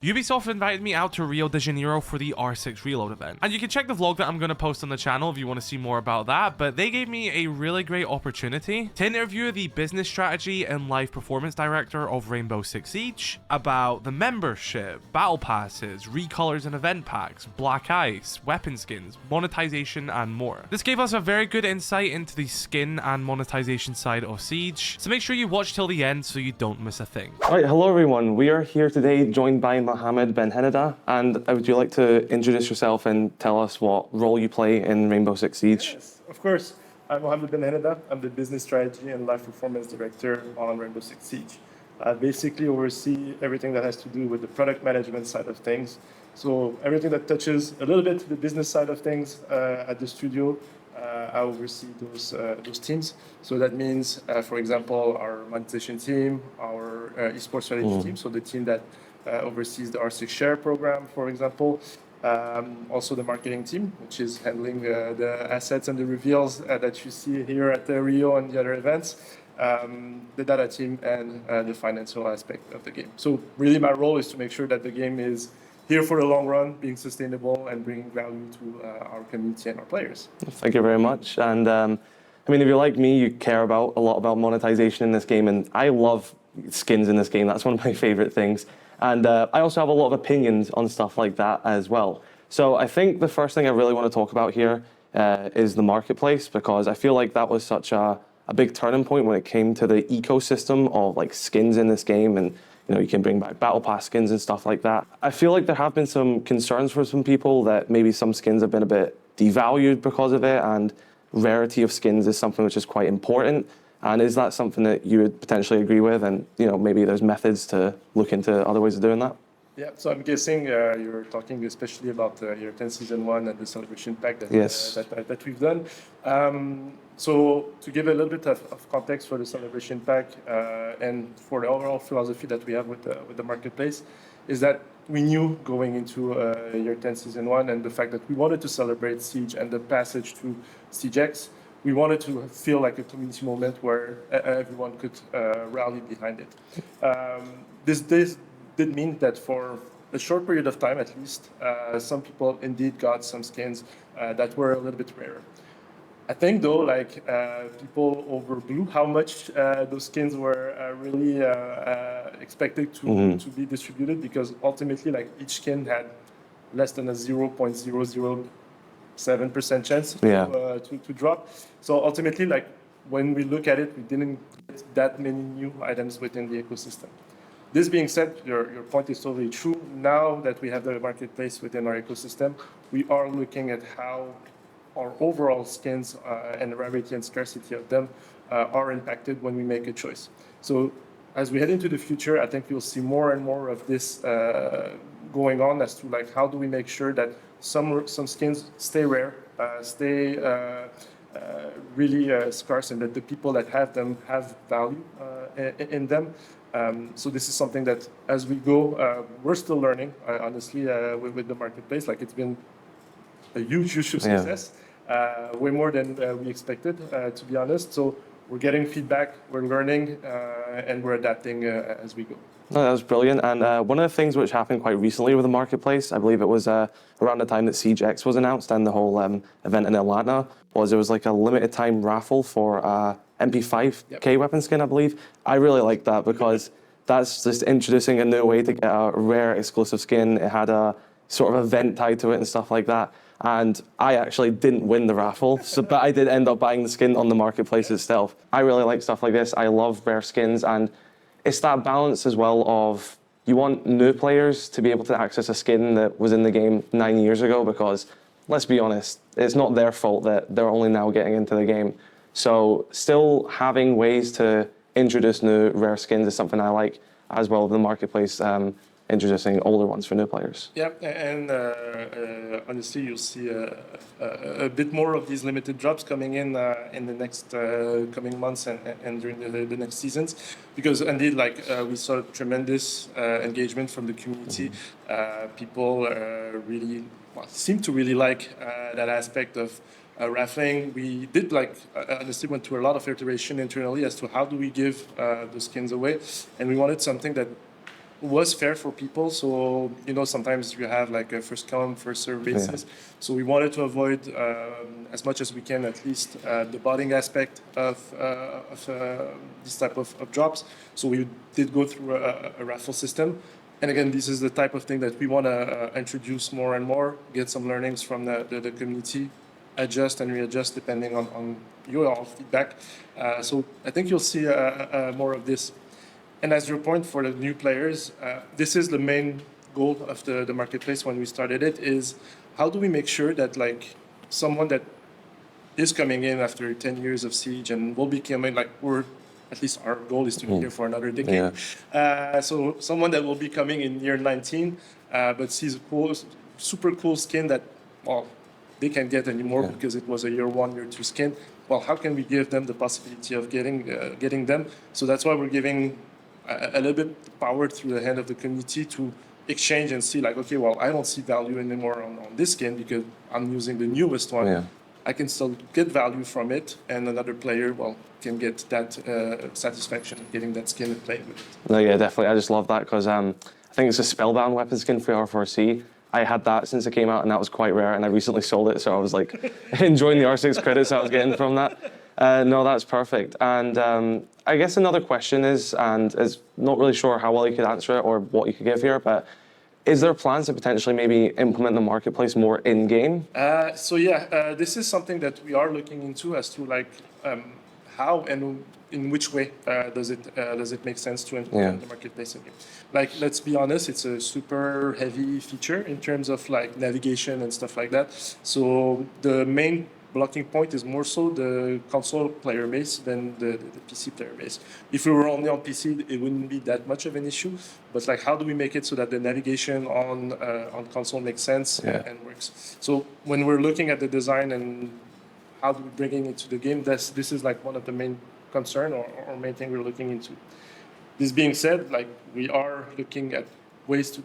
Ubisoft invited me out to Rio de Janeiro for the R6 Reload event. And you can check the vlog that I'm going to post on the channel if you want to see more about that, but they gave me a really great opportunity to interview the business strategy and live performance director of Rainbow Six Siege about the membership, battle passes, recolors and event packs, black ice, weapon skins, monetization, and more. This gave us a very good insight into the skin and monetization side of Siege, so make sure you watch till the end so you don't miss a thing. Alright, hello everyone. We are here today joined by Mohammed Benhenneda, and would you like to introduce yourself and tell us what role you play in Rainbow Six Siege? Yes, of course. I'm Mohammed Benhenneda. I'm the business strategy and live performance director on Rainbow Six Siege. I basically oversee everything that has to do with the product management side of things. So everything that touches a little bit the business side of things at the studio, I oversee those teams. So that means, for example, our monetization team, our esports strategy team, so the team that oversees the R6 share program, for example. Also the marketing team, which is handling the assets and the reveals that you see here at the Rio and the other events. The data team and the financial aspect of the game. So really my role is to make sure that the game is here for the long run, being sustainable and bringing value to our community and our players. Thank you very much. And I mean, if you're like me, you care about a lot about monetization in this game, and I love skins in this game. That's one of my favorite things. And I also have a lot of opinions on stuff like that as well. So I think the first thing I really want to talk about here is the marketplace, because I feel like that was such a big turning point when it came to the ecosystem of like skins in this game, and you know, you can bring back Battlepass skins and stuff like that. I feel like there have been some concerns for some people that maybe some skins have been a bit devalued because of it, and rarity of skins is something which is quite important. And is that something that you would potentially agree with? And you know, maybe there's methods to look into other ways of doing that? Yeah, so I'm guessing you're talking especially about Year 10 Season 1 and the celebration pack that, Yes. that we've done. So to give a little bit of context for the celebration pack and for the overall philosophy that we have with the marketplace, is that we knew going into Year 10 Season 1 and the fact that we wanted to celebrate Siege and the passage to Siege X, we wanted to feel like a community moment where everyone could rally behind it. This did mean that for a short period of time, at least, some people indeed got some skins that were a little bit rarer. I think though, like people overblew how much those skins were really expected to be distributed, because ultimately, like each skin had less than a 0.007% chance to drop. So ultimately, like when we look at it, we didn't get that many new items within the ecosystem. This being said, your point is totally true. Now that we have the marketplace within our ecosystem, we are looking at how our overall skins and the rarity and scarcity of them are impacted when we make a choice. So as we head into the future, I think you'll see more and more of this going on as to like how do we make sure that some skins stay rare, stay really scarce, and that the people that have them have value in them. So this is something that as we go, we're still learning, honestly, with the marketplace. Like it's been a huge success, way more than we expected, to be honest. So we're getting feedback, we're learning, and we're adapting as we go. No, that was brilliant. And one of the things which happened quite recently with the marketplace, I believe it was around the time that Siege X was announced and the whole event in Atlanta, was there was like a limited time raffle for MP5K weapon skin, I believe. I really liked that because that's just introducing a new way to get a rare exclusive skin. It had a sort of event tied to it and stuff like that. And I actually didn't win the raffle, but I did end up buying the skin on the marketplace itself. I really like stuff like this. I love rare skins, and it's that balance as well of you want new players to be able to access a skin that was in the game 9 years ago, because let's be honest, it's not their fault that they're only now getting into the game. So still having ways to introduce new rare skins is something I like, as well as the marketplace introducing older ones for new players. Yeah, and honestly, you'll see a bit more of these limited drops coming in the next coming months and during the next seasons, because indeed, like we saw tremendous engagement from the community. People really seem to really like that aspect of raffling. We did honestly went through a lot of iteration internally as to how do we give the skins away, and we wanted something that was fair for people. So, sometimes you have like a first come, first serve basis. So we wanted to avoid, as much as we can, at least the botting aspect of this type of drops. So we did go through a raffle system. And again, this is the type of thing that we want to introduce more and more, get some learnings from the community, adjust and readjust depending on your feedback. So I think you'll see more of this. And as your point for the new players, this is the main goal of the marketplace when we started it, is how do we make sure that like someone that is coming in after 10 years of Siege and will be coming, like at least our goal is to be here for another decade. So someone that will be coming in year 19, but sees a super cool skin that, well, they can't get anymore because it was a year 1, year 2 skin. Well, how can we give them the possibility of getting them? So that's why we're giving a little bit power through the hand of the community to exchange and see like, okay, well, I don't see value anymore on this skin because I'm using the newest one. I can still get value from it, and another player, well, can get that satisfaction of getting that skin and playing with it. No, yeah, definitely. I just love that because I think it's a spellbound weapon skin for R4C. I had that since it came out, and that was quite rare, and I recently sold it, so I was like enjoying the R6 credits I was getting from that. No, that's perfect. And I guess another question is, and is not really sure how well you could answer it or what you could give here, but is there plans to potentially maybe implement the marketplace more in-game? This is something that we are looking into as to like how and in which way does it make sense to implement the marketplace in game. Like, let's be honest, it's a super heavy feature in terms of like navigation and stuff like that. So the main blocking point is more so the console player base than the PC player base. If we were only on PC, it wouldn't be that much of an issue. But like, how do we make it so that the navigation on console makes sense and works? So when we're looking at the design and how do we bring it to the game, this is like one of the main concern or main thing we're looking into. This being said, like, we are looking at ways to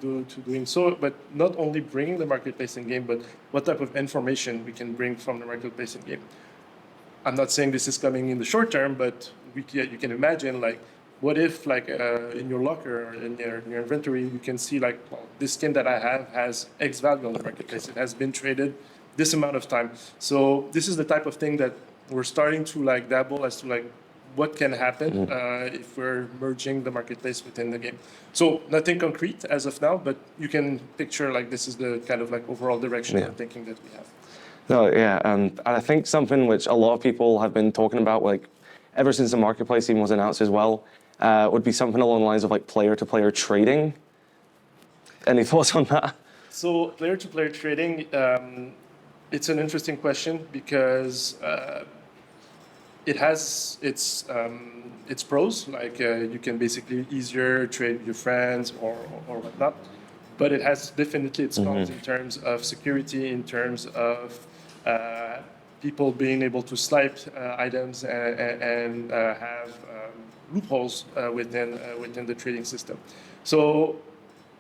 doing so, but not only bringing the marketplace in game, but what type of information we can bring from the marketplace in game. I'm not saying this is coming in the short term, but you can imagine, like, what if, like, in your locker or in your inventory, you can see, like, well, this skin that I have has X value on the marketplace. It has been traded this amount of time. So this is the type of thing that we're starting to, like, dabble as to, like, what can happen if we're merging the marketplace within the game. So nothing concrete as of now, but you can picture like this is the kind of like overall direction of thinking that we have. No, yeah, and I think something which a lot of people have been talking about, like ever since the marketplace even was announced as well, would be something along the lines of like player-to-player trading. Any thoughts on that? So player-to-player trading, it's an interesting question because it has its pros, like you can basically easier trade with your friends or whatnot, but it has definitely its cons in terms of security, in terms of people being able to snipe items and have loopholes within the trading system. So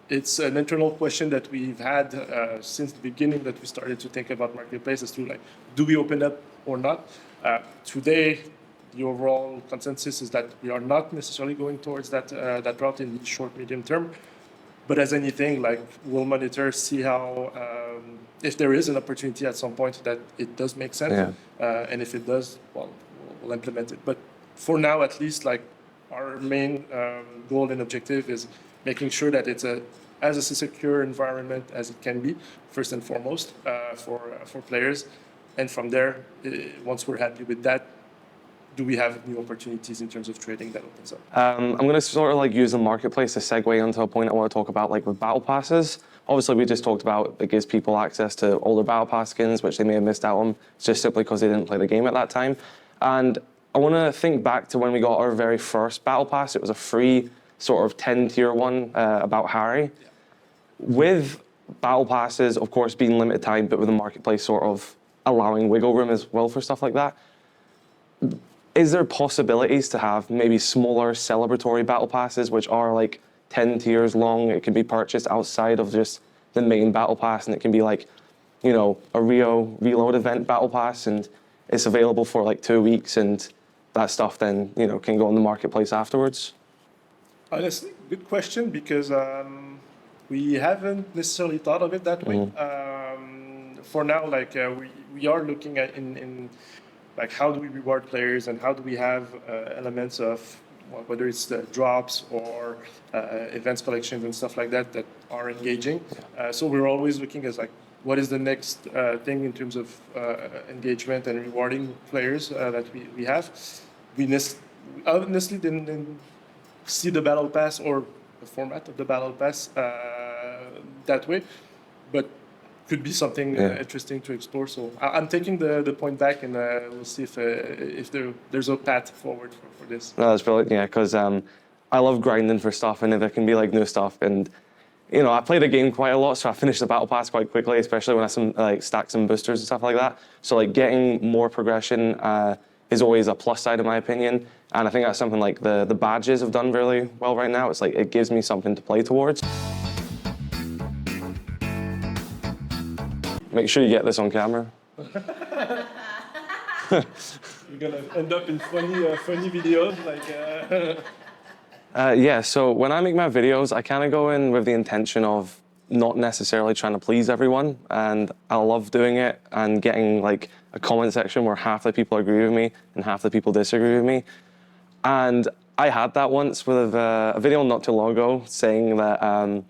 it's an internal question that we've had since the beginning that we started to think about marketplace as to like, do we open up or not? Today, the overall consensus is that we are not necessarily going towards that route in the short, medium term. But as anything, like, we'll monitor, see how, if there is an opportunity at some point that it does make sense. And if it does, well, we'll implement it. But for now, at least, like, our main goal and objective is making sure that it's as a secure environment as it can be, first and foremost, for players. And from there, once we're happy with that, do we have new opportunities in terms of trading that opens up? I'm going to sort of like use the marketplace to segue into a point I want to talk about, like with battle passes. Obviously, we just talked about it gives people access to older battle pass skins, which they may have missed out on just simply because they didn't play the game at that time. And I want to think back to when we got our very first battle pass. It was a free sort of 10 tier one about Harry. With battle passes, of course, being limited time, but with the marketplace sort of allowing wiggle room as well for stuff like that. Is there possibilities to have maybe smaller celebratory battle passes, which are like 10 tiers long? It can be purchased outside of just the main battle pass, and it can be like, you know, a Rio Reload event battle pass, and it's available for like 2 weeks, and that stuff then, you know, can go on the marketplace afterwards. Honestly, good question because we haven't necessarily thought of it that way. For now, like we are looking at in like how do we reward players and how do we have elements of whether it's the drops or events collections and stuff like that that are engaging. So we're always looking as like what is the next thing in terms of engagement and rewarding players that we have. We honestly didn't see the battle pass or the format of the battle pass that way, but could be something interesting to explore. So I'm taking the point back, and we'll see if there's a path forward for this. No, that's brilliant. Yeah, because I love grinding for stuff, and if there can be like new stuff, and you know, I play the game quite a lot, so I finished the battle pass quite quickly, especially when I stack some boosters and stuff like that. So like getting more progression is always a plus side in my opinion, and I think that's something like the badges have done really well right now. It's like it gives me something to play towards. Make sure you get this on camera. You're gonna end up in funny videos like. Yeah, so when I make my videos, I kind of go in with the intention of not necessarily trying to please everyone, and I love doing it and getting like a comment section where half the people agree with me and half the people disagree with me. And I had that once with a video not too long ago saying that I'm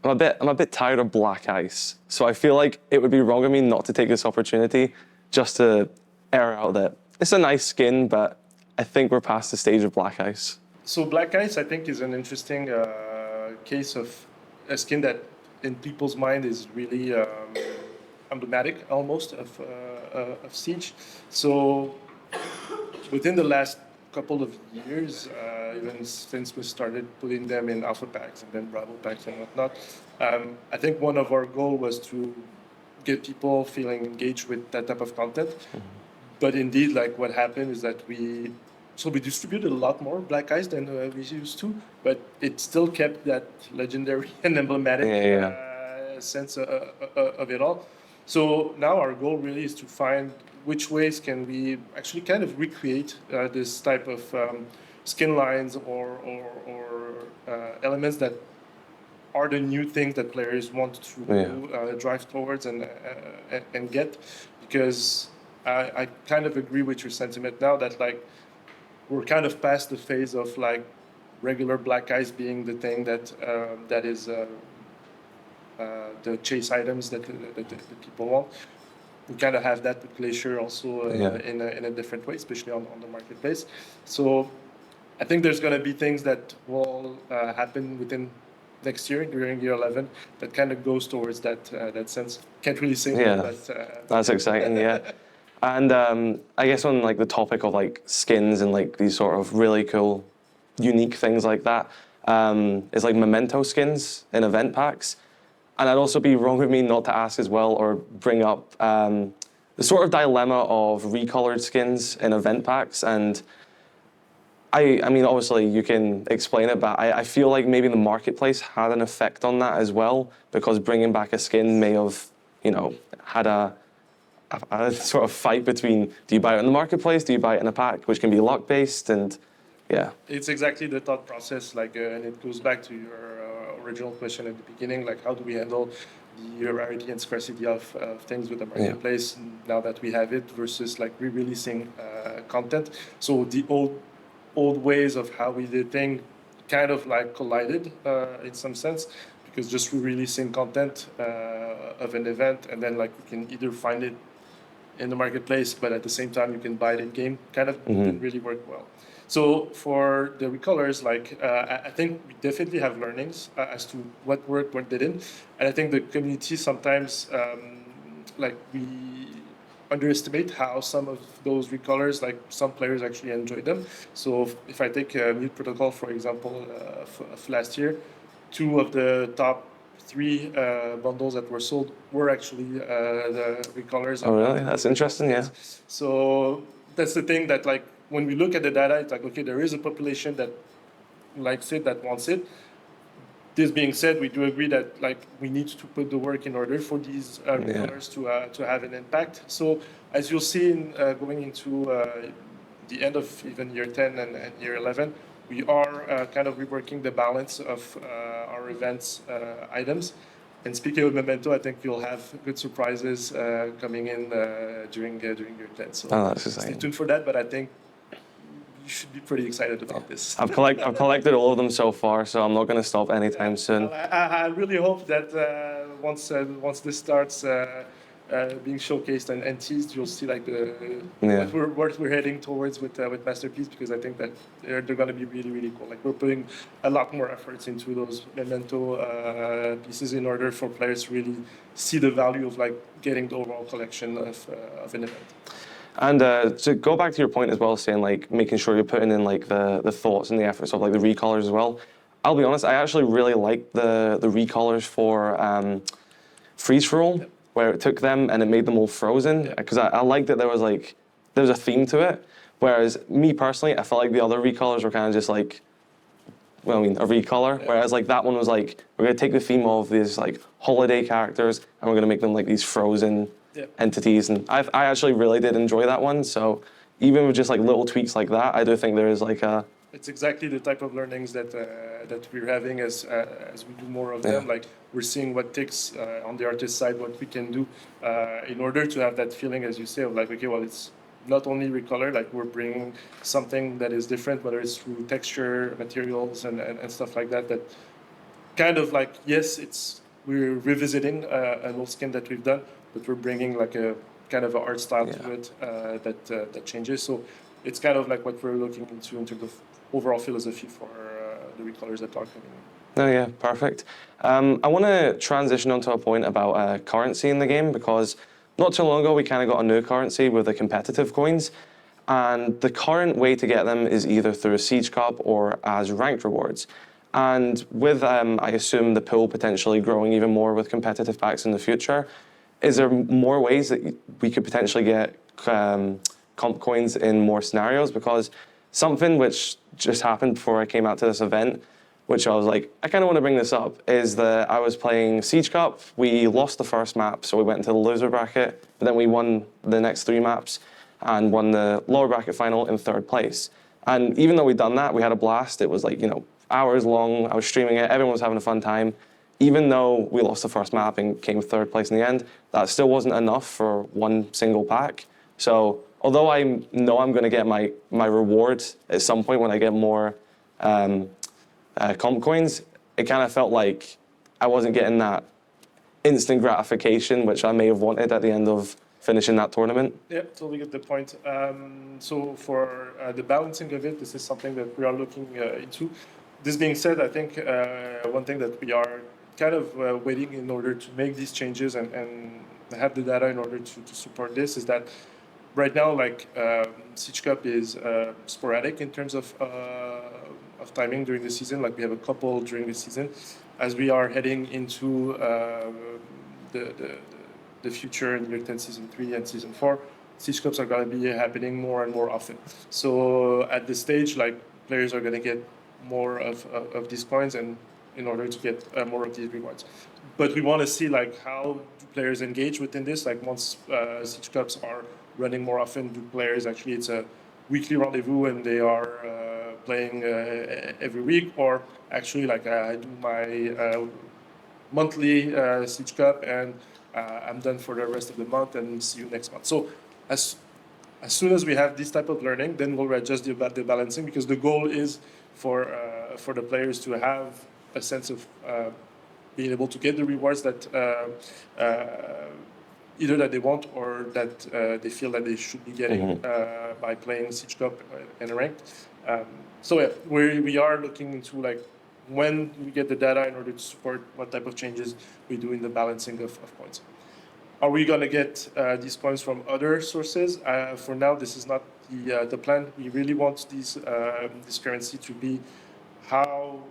a bit tired of black ice. So I feel like it would be wrong of me not to take this opportunity just to air out that it's a nice skin, but I think we're past the stage of black ice. So black ice, I think, is an interesting case of a skin that, in people's mind, is really emblematic almost of Siege. So within the last couple of years, even since we started putting them in alpha packs and then brava packs and whatnot, I think one of our goals was to get people feeling engaged with that type of content. But indeed, like what happened is that we distributed a lot more black ice than we used to, but it still kept that legendary and emblematic sense of it all. So now our goal really is to find which ways can we actually kind of recreate this type of skin lines or elements that are the new things that players want to drive towards and get. Because I kind of agree with your sentiment now that like we're kind of past the phase of like regular black ice being the thing that is the chase items that people want. We kind of have that with Glacier also in a different way, especially on the marketplace. So I think there's going to be things that will happen within next year, during year 11, that kind of goes towards that sense. Can't really say more, but that's exciting, yeah. And I guess on like the topic of like skins and like these sort of really cool, unique things like that, is like memento skins in event packs. And I'd also be wrong with me not to ask as well or bring up the sort of dilemma of recolored skins in event packs. And I mean, obviously you can explain it, but I feel like maybe the marketplace had an effect on that as well, because bringing back a skin may have, you know, had a sort of fight between, do you buy it in the marketplace, do you buy it in a pack, which can be luck based, and yeah. It's exactly the thought process, like, and it goes back to your original question at the beginning, like how do we handle the rarity and scarcity of things with the marketplace now that we have it versus like re-releasing content. So the old ways of how we did things kind of like collided in some sense, because just re-releasing content of an event and then like you can either find it in the marketplace, but at the same time you can buy it in game, kind of didn't really work well. So for the recolors, like I think we definitely have learnings as to what worked, what didn't, and I think the community sometimes like we underestimate how some of those recolors, like some players actually enjoy them. So if I take Mute Protocol for example, of last year, 2 of the top 3 bundles that were sold were actually the recolors. Oh really? That's interesting, yeah. So that's the thing that like, when we look at the data, it's like, okay, there is a population that likes it, that wants it. This being said, we do agree that like we need to put the work in order for these recolors to have an impact. So as you'll see in, going into the end of even year 10 and year 11, we are kind of reworking the balance of our events items. And speaking of Memento, I think you'll have good surprises coming in during your event. So that's stay exciting. tuned for that. But I think you should be pretty excited about this. I've collected all of them so far, so I'm not going to stop anytime soon. I really hope that once this starts being showcased and teased, you'll see like what we're heading towards with Masterpiece, because I think that they're going to be really, really cool. Like, we're putting a lot more efforts into those Memento pieces in order for players to really see the value of like getting the overall collection of an event. And to go back to your point as well, saying like making sure you're putting in like the thoughts and the efforts of like the recolors as well. I'll be honest, I actually really like the recolors for Freeze for All, where it took them and it made them all frozen, because I liked that there was a theme to it. Whereas me personally, I felt like the other recolors were kind of just like, well, I mean, a recolor. Whereas like that one was like, we're gonna take the theme of these like holiday characters and we're gonna make them like these frozen entities. And I actually really did enjoy that one. So even with just like little tweaks like that, I do think there is like a... It's exactly the type of learnings that we're having as we do more of them. Like, we're seeing what takes on the artist side, what we can do in order to have that feeling, as you say, of like, okay, well, it's not only recolor, like we're bringing something that is different, whether it's through texture, materials, and stuff like that. That kind of like, yes, we're revisiting an old skin that we've done, but we're bringing like a kind of an art style to it that changes. So it's kind of like what we're looking into in terms of overall philosophy for the recolors that are coming in. Oh yeah, perfect. I want to transition onto a point about currency in the game, because not too long ago we kind of got a new currency with the competitive coins, and the current way to get them is either through a Siege Cup or as ranked rewards. And with, I assume, the pool potentially growing even more with competitive packs in the future, is there more ways that we could potentially get comp coins in more scenarios? Because something which just happened before I came out to this event, which I was like, I kind of want to bring this up, is that I was playing Siege Cup. We lost the first map, so we went into the loser bracket, but then we won the next 3 maps and won the lower bracket final in 3rd place. And even though we'd done that, we had a blast. It was like, hours long. I was streaming it. Everyone was having a fun time. Even though we lost the first map and came 3rd place in the end, that still wasn't enough for one single pack. So although I know I'm going to get my reward at some point when I get more comp coins, it kind of felt like I wasn't getting that instant gratification, which I may have wanted at the end of finishing that tournament. Yeah, totally get the point. So for the balancing of it, this is something that we are looking into. This being said, I think one thing that we are kind of waiting in order to make these changes and have the data in order to support this is that right now, like, Siege Cup is sporadic in terms of timing during the season. Like, we have a couple during the season. As we are heading into the future in year 10 season 3 and season 4, Siege Cups are going to be happening more and more often. So at this stage, like, players are going to get more of these coins and in order to get more of these rewards. But we want to see like how do players engage within this. Like, once Siege Cups are running more often, do players actually, it's a weekly rendezvous and they are playing every week, or actually like I do my monthly Siege Cup and I'm done for the rest of the month and see you next month. So as soon as we have this type of learning, then we'll adjust the balancing, because the goal is for the players to have a sense of being able to get the rewards that either that they want or that they feel that they should be getting by playing Siege Cup and ranked. So yeah, we are looking into like when we get the data in order to support what type of changes we do in the balancing of points. Are we going to get these points from other sources? For now, this is not the plan. We really want this currency to be how,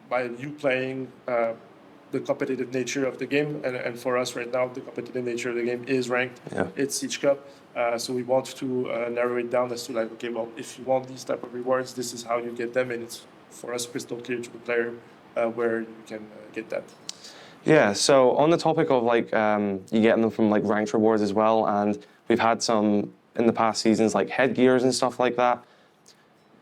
by you playing the competitive nature of the game, and for us right now, the competitive nature of the game is ranked. It's Siege Cup. So we want to narrow it down as to like, okay, well, if you want these type of rewards, this is how you get them, and it's for us crystal clear to the player where you can get that. Yeah, so on the topic of like you getting them from like ranked rewards as well, and we've had some in the past seasons like headgears and stuff like that.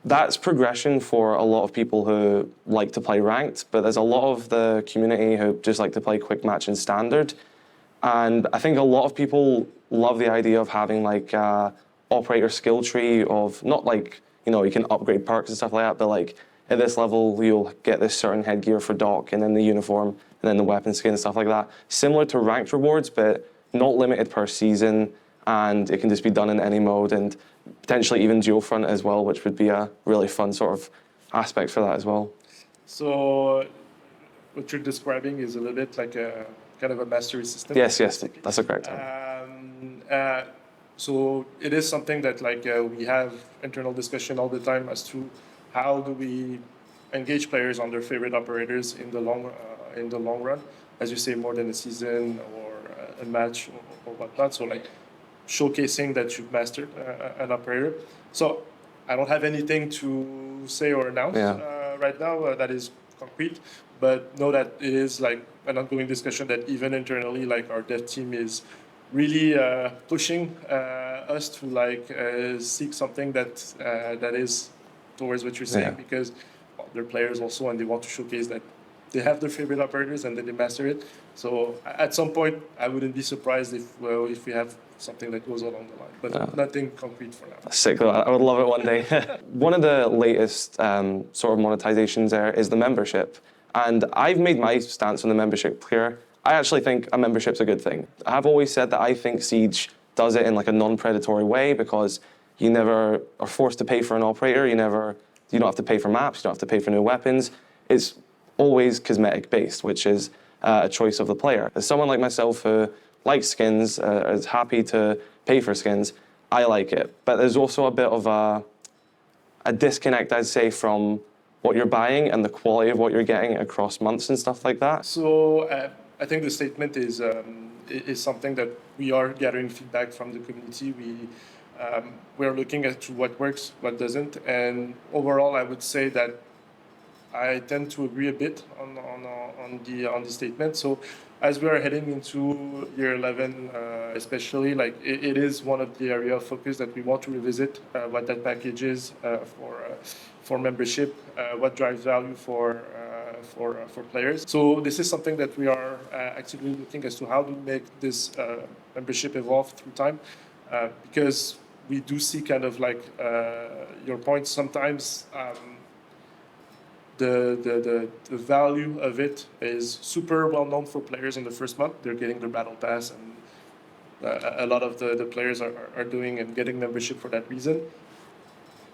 that's progression for a lot of people who like to play ranked, but there's a lot of the community who just like to play quick match and standard. And I think a lot of people love the idea of having like operator skill tree of not like, you can upgrade perks and stuff like that, but like at this level, you'll get this certain headgear for dock and then the uniform and then the weapon skin and stuff like that. Similar to ranked rewards, but not limited per season. And it can just be done in any mode and potentially even dual front as well, which would be a really fun sort of aspect for that as well. So what you're describing is a little bit like a kind of a mastery system. Yes, that's the correct term. So it is something that we have internal discussion all the time as to how do we engage players on their favorite operators in the long run, as you say, more than a season or a match or whatnot. So like showcasing that you've mastered an operator. So I don't have anything to say or announce right now that is concrete, but know that it is like an ongoing discussion that even internally, like our dev team is really pushing us to seek something that is towards what you're saying, because they're players also and they want to showcase that they have their favorite operators and then they master it. So at some point, I wouldn't be surprised if we have something that goes along the line, but nothing concrete for now. Sick, I would love it one day. One of the latest sort of monetizations there is the membership. And I've made my stance on the membership clear. I actually think a membership's a good thing. I've always said that I think Siege does it in like a non-predatory way because you never are forced to pay for an operator. You don't have to pay for maps. You don't have to pay for new weapons. It's always cosmetic based, which is a choice of the player. As someone like myself who likes skins, is happy to pay for skins, I like it. But there's also a bit of a disconnect, I'd say, from what you're buying and the quality of what you're getting across months and stuff like that. So I think the statement is something that we are gathering feedback from the community. We're looking at what works, what doesn't, and overall, I would say that I tend to agree a bit on the statement. So as we are heading into year 11, especially, it is one of the area of focus that we want to revisit what that package is for membership, what drives value for players. So this is something that we are actively looking as to how to make this membership evolve through time, because we do see kind of your point sometimes. The value of it is super well known for players in the first month. They're getting their Battlepass, and a lot of the players are doing and getting membership for that reason.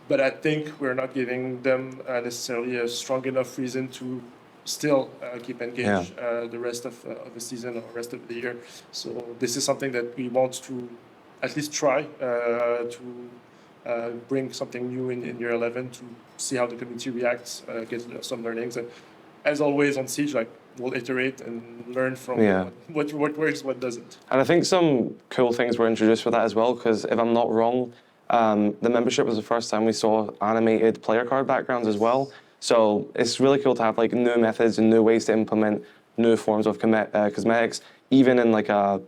But I think we're not giving them necessarily a strong enough reason to still keep engaged the rest of the season or rest of the year. So this is something that we want to at least try to bring something new in year 11 to see how the community reacts, get some learnings. And as always on Siege, we'll iterate and learn from what works, what doesn't. And I think some cool things were introduced with that as well, because if I'm not wrong, the membership was the first time we saw animated player card backgrounds as well. So it's really cool to have new methods and new ways to implement new forms of cosmetics, even in a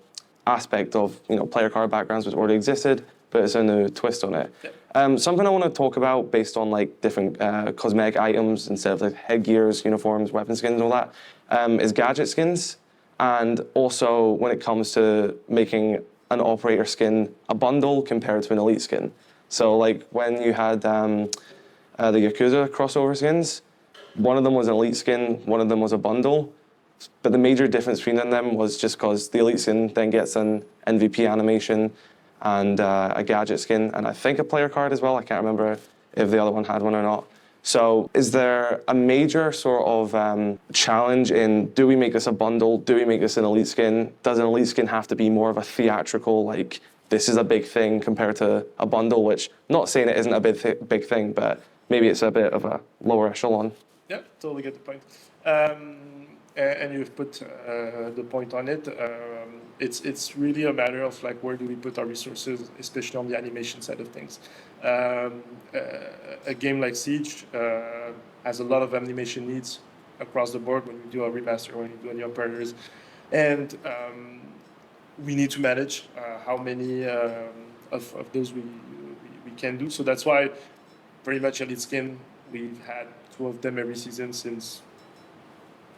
aspect of player card backgrounds which already existed, but it's a new twist on it. Yeah. Something I want to talk about based on different cosmetic items instead of headgears, uniforms, weapon skins, all that, is gadget skins. And also when it comes to making an operator skin a bundle compared to an elite skin. So when you had the Yakuza crossover skins, one of them was an elite skin, one of them was a bundle. But the major difference between them was just because the elite skin then gets an MVP animation and a gadget skin, and I think a player card as well. I can't remember if the other one had one or not. So is there a major sort of challenge in, do we make this a bundle? Do we make this an elite skin? Does an elite skin have to be more of a theatrical, this is a big thing compared to a bundle, which, not saying it isn't a big thing, but maybe it's a bit of a lower echelon. Yeah, totally get the point. And you've put the point on it. It's really a matter of where do we put our resources, especially on the animation side of things. A game like Siege has a lot of animation needs across the board when you do a remaster, when you do any operators, and we need to manage how many of those we can do. So that's why pretty much elite skin. We've had 2 of them every season since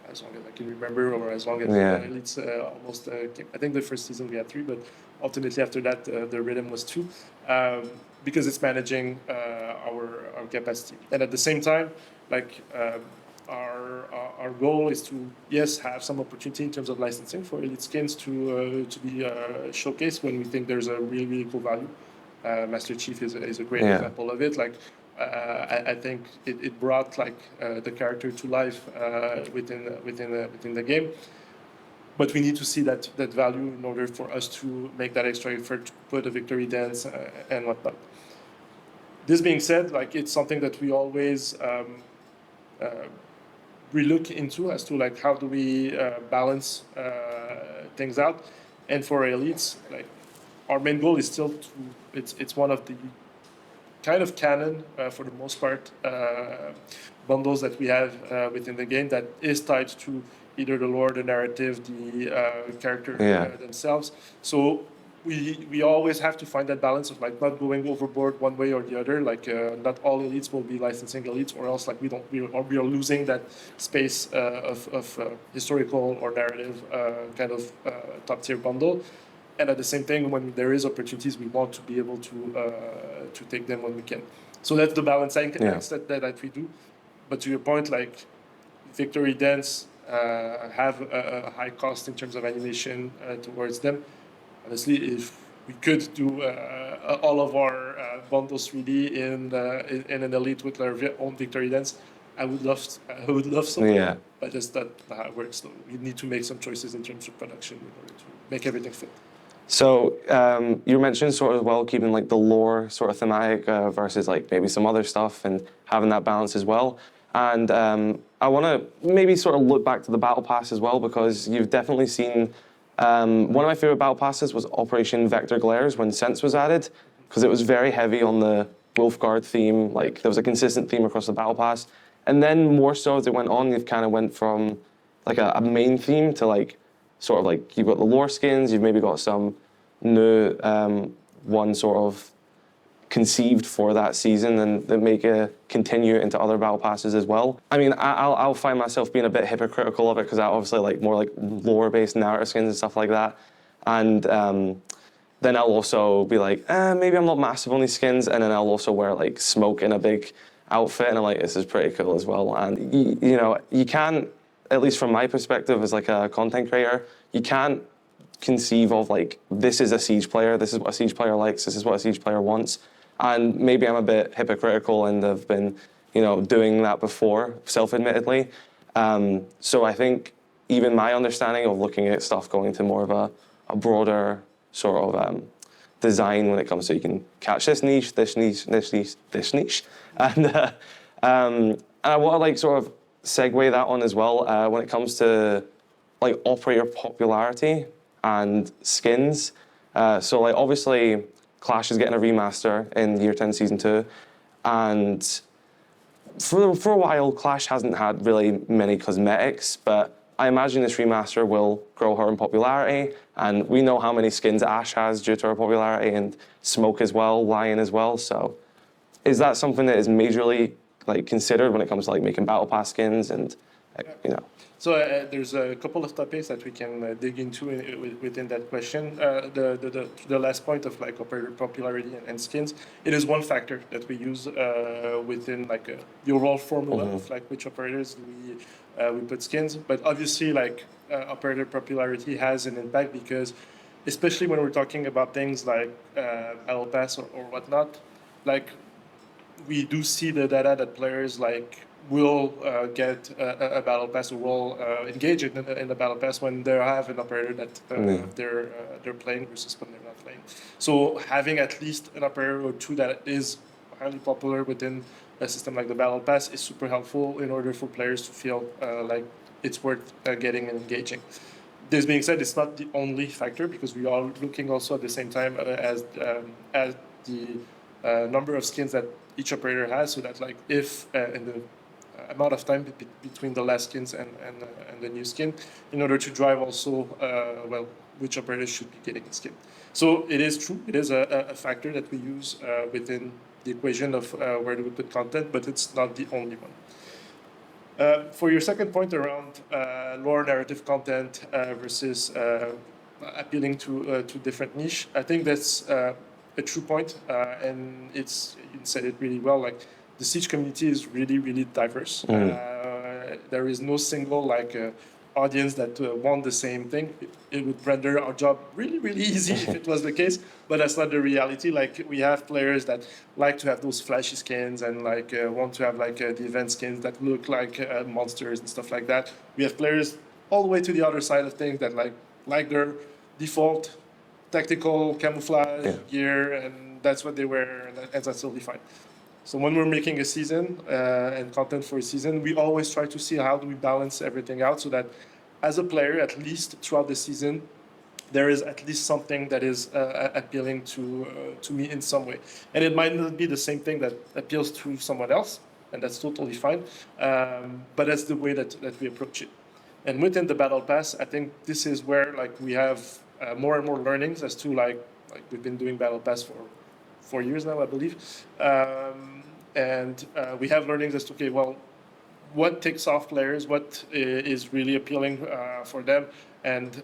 as long as I can remember, or as long as elites almost came. I think the first season we had 3, but ultimately after that the rhythm was 2, because it's managing our capacity. And at the same time, like our goal is to have some opportunity in terms of licensing for elite skins to be showcased when we think there's a really cool value. Master Chief is a great example of it. Like I think it brought like the character to life within the game. But we need to see that value in order for us to make that extra effort to put a victory dance and whatnot. This being said, like it's something that we always relook into as to like how do we balance things out. And for elites, like our main goal is still to it's one of the kind of canon for the most part bundles that we have within the game that is tied to either the lore, the narrative, the character themselves. So we always have to find that balance of like not going overboard one way or the other. Like not all elites will be licensing elites, or else like we are losing that space of historical or narrative kind of top tier bundle. And at the same time, when there is opportunities, we want to be able to take them when we can. So that's the balancing that we do. But to your point, like Victory Dance have a high cost in terms of animation towards them. Honestly, if we could do all of our bundles 3D in an elite with our own Victory Dance, I would love so. Yeah. But just that how it works. So we need to make some choices in terms of production in order to make everything fit. So you mentioned sort of keeping like the lore sort of thematic versus like maybe some other stuff and having that balance as well. And I want to maybe sort of look back to the Battle Pass as well, because you've definitely seen one of my favorite Battle Passes was Operation Vector Glares when Sense was added, because it was very heavy on the wolfguard theme. Like there was a consistent theme across the Battle Pass. And then more so as it went on, you've kind of went from like a main theme to like sort of like you've got the lore skins, you've maybe got some new one sort of conceived for that season and that make it continue into other battle passes as well. I mean, I'll find myself being a bit hypocritical of it because I obviously like more like lore-based narrative skins and stuff like that. And then I'll also be like, maybe I'm not massive on these skins, and then I'll also wear like smoke in a big outfit, and I'm like, this is pretty cool as well. And you know, you can't, at least from my perspective as like a content creator, you can't conceive of like, this is a Siege player, this is what a Siege player likes, this is what a Siege player wants. And maybe I'm a bit hypocritical and have been, you know, doing that before, self-admittedly. So I think even my understanding of looking at stuff going to more of a broader sort of design when it comes to you can catch this niche, this niche, this niche, this niche. And I want to like sort of segue that on as well when it comes to like operator popularity and skins. So like obviously Clash is getting a remaster in Year 10 Season 2, and for a while Clash hasn't had really many cosmetics, but I imagine this remaster will grow her in popularity, and we know how many skins Ashe has due to her popularity, and Smoke as well, Lion as well. So is that something that is majorly like considered when it comes to like making Battle Pass skins and you know? So there's a couple of topics that we can dig into within that question. The last point of like operator popularity and skins, it is one factor that we use within like the overall formula of like which operators we put skins. But obviously like operator popularity has an impact because, especially when we're talking about things like Battle Pass or whatnot, like we do see the data that players like will get a Battle Pass or will engage in the Battle Pass when they have an operator that they're playing versus when they're not playing. So having at least an operator or two that is highly popular within a system like the Battle Pass is super helpful in order for players to feel like it's worth getting and engaging. This being said, it's not the only factor because we are looking also at the same time as the number of skins that each operator has, so that like if in the amount of time between the last skins and the new skin, in order to drive also which operators should be getting a skin. So it is true, it is a factor that we use within the equation of where do we put content, but it's not the only one. For your second point around lore narrative content versus appealing to different niche, I think that's a true point, and you said it really well. Like the Siege community is really, really diverse. There is no single audience that want the same thing. It would render our job really, really easy if it was the case, but that's not the reality. Like we have players that like to have those flashy skins and want to have the event skins that look like monsters and stuff like that. We have players all the way to the other side of things that like their default tactical camouflage gear, and that's what they wear, and that's totally fine. So when we're making a season and content for a season, we always try to see how do we balance everything out so that as a player, at least throughout the season, there is at least something that is appealing to me in some way. And it might not be the same thing that appeals to someone else, and that's totally fine. But that's the way that we approach it. And within the Battle Pass, I think this is where we have more and more learnings as to we've been doing Battle Pass for 4 years now, I believe. And we have learnings as to, okay, well, what takes off players, what is really appealing for them, and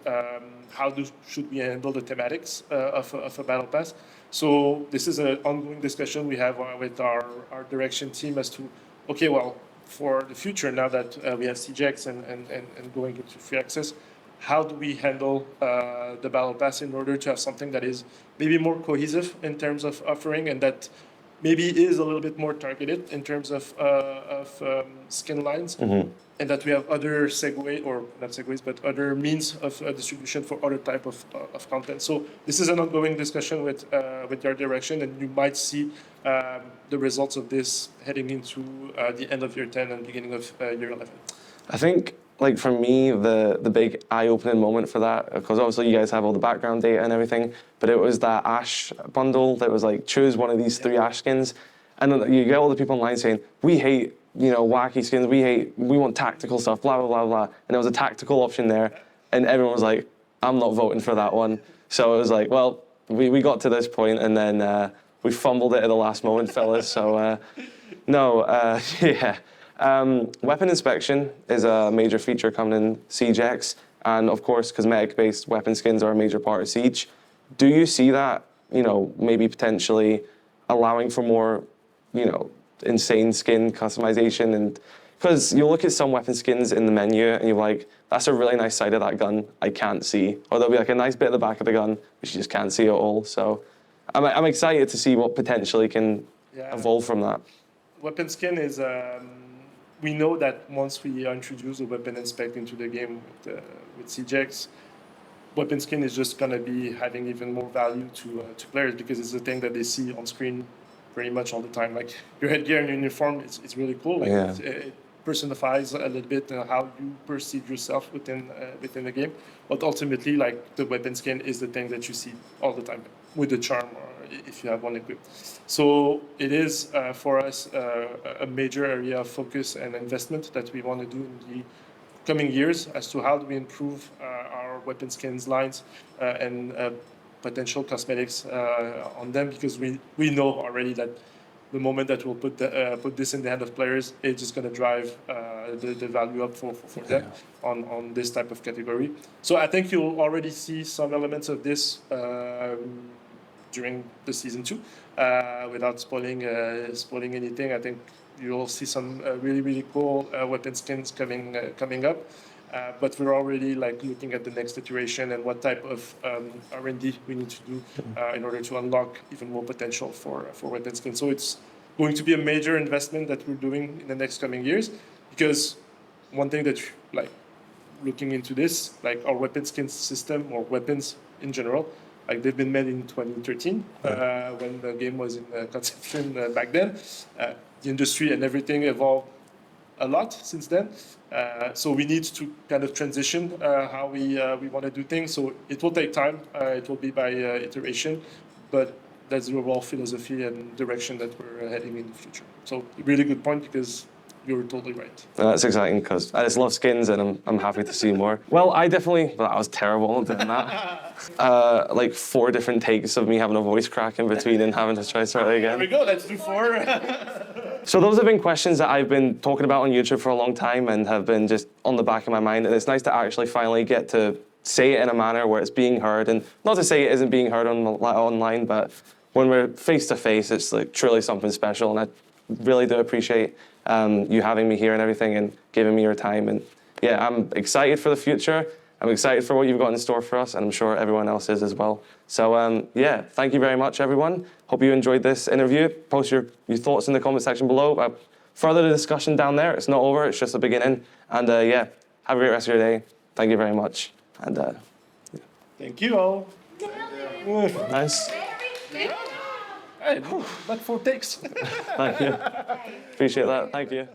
how should we handle the thematics of a Battle Pass. So this is an ongoing discussion we have with our direction team as to, okay, well, for the future, now that we have CJX and going into free access, how do we handle the Battle Pass in order to have something that is maybe more cohesive in terms of offering, and that maybe is a little bit more targeted in terms of skin lines, and that we have other other means of distribution for other type of content. So this is an ongoing discussion with your direction, and you might see the results of this heading into the end of year 10 and beginning of year 11. I think, for me, the big eye-opening moment for that, because obviously you guys have all the background data and everything, but it was that Ash bundle that was choose one of these 3 Ash skins, and you get all the people online saying, we hate, wacky skins, we want tactical stuff, blah, blah, blah, blah, and there was a tactical option there, and everyone was like, I'm not voting for that one. So it was well, we got to this point, and then we fumbled it at the last moment, fellas, so yeah. Weapon inspection is a major feature coming in Siege X, and of course cosmetic-based weapon skins are a major part of Siege. Do you see that, maybe potentially allowing for more, insane skin customization? And because you look at some weapon skins in the menu and you're like, that's a really nice side of that gun I can't see, or there'll be a nice bit at the back of the gun which you just can't see at all. So I'm excited to see what potentially can evolve from that. Weapon skin is we know that once we introduce a weapon inspect into the game with CJX, weapon skin is just going to be having even more value to players, because it's the thing that they see on screen pretty much all the time. Your headgear and your uniform, it's really cool. It personifies a little bit how you perceive yourself within the game. But ultimately, the weapon skin is the thing that you see all the time with the charm, or if you have one equipped. So it is for us a major area of focus and investment that we want to do in the coming years as to how do we improve our weapon skins lines and potential cosmetics on them, because we know already that the moment that we'll put this in the hand of players, it's just going to drive the value up for them on this type of category. So I think you'll already see some elements of this during the season 2, without spoiling anything. I think you'll see some really, really cool weapon skins coming up. But we're already looking at the next iteration and what type of R&D we need to do in order to unlock even more potential for weapon skins. So it's going to be a major investment that we're doing in the next coming years, because one thing that looking into this, our weapon skin system, or weapons in general, they've been made in 2013 when the game was in conception back then. The industry and everything evolved a lot since then. So we need to kind of transition how we want to do things. So it will take time. It will be by iteration, but that's the overall philosophy and direction that we're heading in the future. So really good point, because you're totally right. That's exciting because I just love skins and I'm happy to see more. Well, I definitely, well, that was terrible doing that. Like 4 different takes of me having a voice crack in between and having to try start again. There we go, let's do 4. So those have been questions that I've been talking about on YouTube for a long time and have been just on the back of my mind. And it's nice to actually finally get to say it in a manner where it's being heard. And not to say it isn't being heard online, but when we're face to face, it's like truly something special. And I really do appreciate you having me here and everything and giving me your time. And yeah, I'm excited for the future. I'm excited for what you've got in store for us, and I'm sure everyone else is as well. So yeah, thank you very much, everyone. Hope you enjoyed this interview. Post your thoughts in the comment section below. Further the discussion down there. It's not over, it's just the beginning. And yeah, have a great rest of your day. Thank you very much. And yeah. Thank you all. Nice. Hey, but 4 takes. Thank you. Appreciate that. Thank you.